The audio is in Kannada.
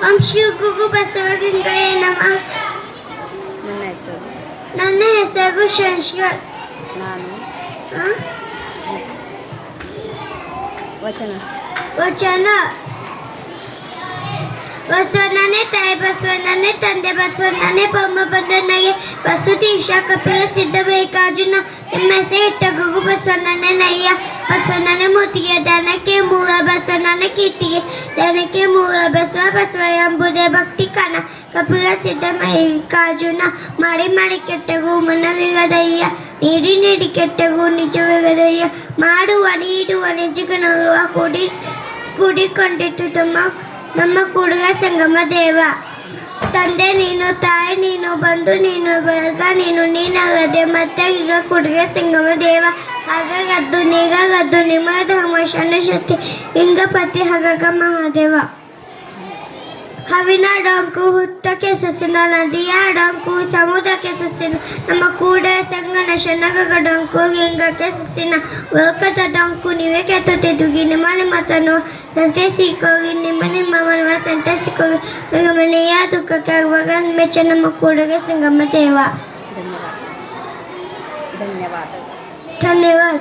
ಓಂ ಶ್ರೀ ಗುರು ಬಸವಲಿಂಗಾಯ ನಮಃ. ನನ್ನ ಹೆಸರು ನನ್ನ ಹೆಸರು ಶಂಕರ್. ನಾನು ಆ? ವಚನ ವಚನ. ಬಸವಣ್ಣನೇ ತಾಯಿ, ಬಸವಣ್ಣನೇ ತಂದೆ, ಬಸವಣ್ಣನೇ ಬೊಮ್ಮ ಬಂದನಿಗೆ ವಸುತಿ ಈಶಾ ಕಪಿಲ ಸಿದ್ಧ ಬೇಕಾರ್ಜುನ ನಿಮ್ಮ ಹೆಸರು ಇಟ್ಟ ಗುರು ಬಸವಣ್ಣನೇ ನಯ್ಯ. ಬಸವಣ್ಣನೇ ಮೂರ್ತಿಗೆ ದನಕ್ಕೆ ಮೂಲ, ಬಸವಣ್ಣನ ಕೀರ್ತಿಗೆ ದನಕ್ಕೆ ಮೂಲ. ಬಸವ ಬಸವ ಎಂಬುದೇ ಭಕ್ತಿ ಕಣ, ಕಪಿಲ ಸಿದ್ಧ ಮಲ್ಲಿಕಾರ್ಜುನ. ಮಾಡಿ ಮಾಡಿ ಕೆಟ್ಟಗೂ ಮನವಿರದಯ್ಯ, ನೀಡಿ ನೀಡಿ ಕೆಟ್ಟಗೂ ನಿಜವಿರದಯ್ಯ. ಮಾಡುವ ನೀಡುವ ನಿಜಗಣರುವ ಕೂಡಿಕೊಂಡಿತ್ತು ನಮ್ಮ ಕೂಡುಗ ಸಂಗಮ ದೇವ. ತಂದೆ ನೀನು, ತಾಯಿ ನೀನು, ಬಂಧು ನೀನು, ಬಳಗ ನೀನು, ನೀನಾಗದೆ ಮತ್ತೆ ಈಗ ಕೂಡುಗ ಸಂಗಮ ದೇವ. ಹಾಗಾಗದ್ದು ನೀಗಾಗದ್ದು ನಿಮ್ಮ ಧರ್ಮ ಶಕ್ತಿ ಲಿಂಗಪತಿ ಹಾಗಾಗ ಮಹಾದೇವ. ಹವಿನ ಡೊಂಕು ಹುತ್ತ ಕೆಸಸಿನ, ನದಿಯ ಡೊಂಕು ಸಮುದ್ರಕ್ಕೆ ಸಸಿನ, ನಮ್ಮ ಕೂಡ ಸಂಗನ ಶನಗಗ ಡೊಂಕು ಲಿಂಗಕ್ಕೆ ಸಸಿನ. ಒಲ್ಕದ ಡೊಂಕು ನೀವೇ ಕೆತ್ತುತ್ತಿದ್ದುಗಿ ನಿಮ್ಮ ನಿಮ್ಮ ತನು ಸಂತೈಸಿಕೋಗಿ, ನಿಮ್ಮ ನಿಮ್ಮ ಮನವ ಸಂತೈಸಿಕೋಗಿ. ಮನೆಯ ದುಃಖಕ್ಕೆ ಆಗುವಾಗ ಮೆಚ್ಚ ನಮ್ಮ ಕೂಡಗೆ ಸಂಗಮ ದೇವ. ಧನ್ಯವಾದ. ಧನ್ಯವಾದ.